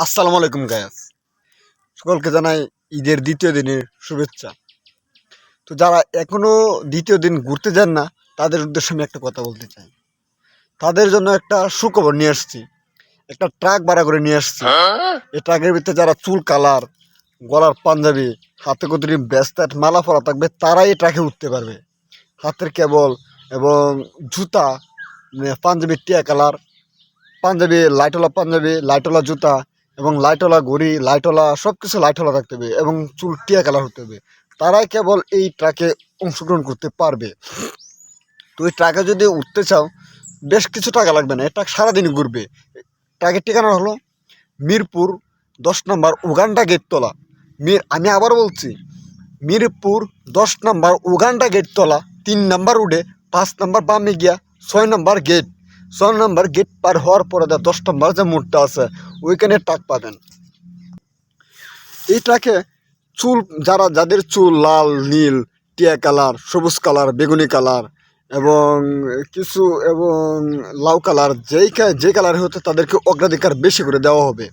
আসসালামু আলাইকুম গায়াস, সকলকে জানাই ঈদের দ্বিতীয় দিনের শুভেচ্ছা। তো যারা এখনো দ্বিতীয় দিন ঘুরতে যান না, তাদের উদ্দেশ্যে আমি একটা কথা বলতে চাই। তাদের জন্য একটা সুখবর নিয়ে আসছি। একটা ট্রাক ভাড়া করে নিয়ে আসছি। এই ট্রাকের ভিতরে যারা চুল কালার, গলার পাঞ্জাবি, হাতে কতটি ব্যাস্তাট মালা পরা থাকবে, তারাই এই ট্রাকে উঠতে পারবে। হাতের কেবল এবং জুতা, পাঞ্জাবি টিয়া কালার পাঞ্জাবি, পাঞ্জাবি, লাইটওয়ালা জুতা এবং লাইটওয়ালা ঘড়ি, লাইটওয়ালা সব কিছু লাইটওয়ালা থাকতে হবে এবং চুল টিয়া কালার হতে হবে। তারাই কেবল এই ট্রাকে অংশগ্রহণ করতে পারবে। তো এই ট্রাকে যদি উঠতে চাও, বেশ কিছু টাকা লাগবে না, এই ট্রাক সারাদিনই ঘুরবে। ট্রাকের ঠিকানা হলো মিরপুর 10 নম্বর উগান্ডা গেটতলা। আমি আবার বলছি, মিরপুর 10 নম্বর উগান্ডা গেটতলা, 3 নম্বর রোডে, 5 নম্বর বামে গিয়া 6 নম্বর গেট। 6 নম্বর গেট পার হওয়ার পরে 10 নম্বর যে মোড়টা আছে, ওইখানে ট্রাক পাবেন। এই ট্রাকে চুল, যাদের চুল লাল, নীল, টিয়া কালার, সবুজ কালার, বেগুনি কালার এবং কিছু এবং লাউ কালার, যে কালার হতে তাদেরকে অগ্রাধিকার বেশি করে দেওয়া হবে।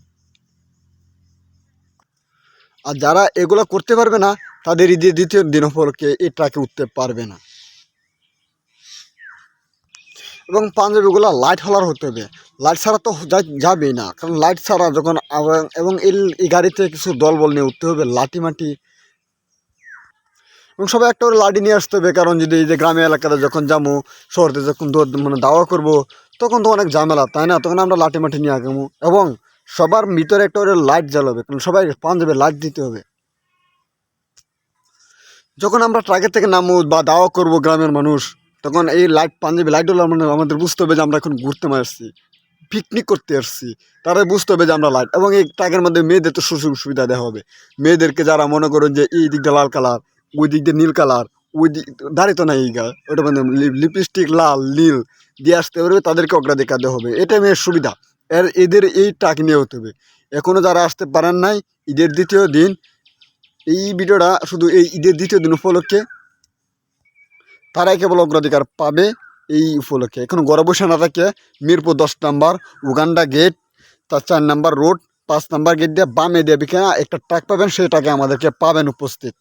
আর যারা এগুলো করতে পারবে না, তাদের ঈদের দ্বিতীয় দিন উপলক্ষে এই ট্রাকে উঠতে পারবে না। এবং পাঞ্জাবিগুলো লাইট হলার হতে হবে। লাইট ছাড়া তো যাবেই না, কারণ লাইট ছাড়া যখন এবং এই গাড়িতে কিছু দলবল নিয়ে উঠতে হবে, লাঠি মাটি এবং সবাই একটা করে লাঠি নিয়ে আসতে হবে। কারণ যদি এই যে গ্রামে এলাকাতে যখন যাবো, শহরতে যখন দাওয়া করবো, তখন তো অনেক ঝামেলা, তাই না? তখন আমরা লাঠি মাটি নিয়ে আগাবো এবং সবার ভিতরে একটা করে লাইট জ্বালাবে, কারণ সবাই পাঞ্জাবে লাইট দিতে হবে। যখন আমরা ট্রাকের থেকে নামবো বা দাওয়া করবো গ্রামের মানুষ, তখন এই পাঞ্জাবি লাইটগুলো আমাদের বুঝতে হবে যে আমরা এখন ঘুরতে আসছি, পিকনিক করতে আসছি। তারা বুঝতে হবে যে আমরা লাইট। এবং এই ট্রাকের মধ্যে মেয়েদের তো সুযোগ সুবিধা দেওয়া হবে। মেয়েদেরকে যারা মনে করেন যে এই দিক দিয়ে লাল কালার, ওই দিক দিয়ে নীল কালার, ওই দিক দাঁড়িয়ে তো নাই এই গা, ওটা মানে লিপস্টিক লাল নীল দিয়ে আসতে পারবে, তাদেরকে অগ্রাধিকার দেওয়া হবে। এটাই মেয়ের সুবিধা। এদের এই ট্রাক নিয়ে হতে হবে। এখনও যারা আসতে পারেন নাই ঈদের দ্বিতীয় দিন, এই ভিডিওটা শুধু এই ঈদের দ্বিতীয় দিন উপলক্ষে, তারাই কেবল অগ্রাধিকার পাবে। এই উপলক্ষে এখন ঘরে বসে না থাকে, মিরপুর 10 নম্বর উগান্ডা গেট, তার 4 নম্বর রোড, 5 নম্বর গেট দিয়ে বামে দিয়ে বিকেনা একটা ট্রাক পাবেন, সেই ট্রাকে আমাদেরকে পাবেন উপস্থিত।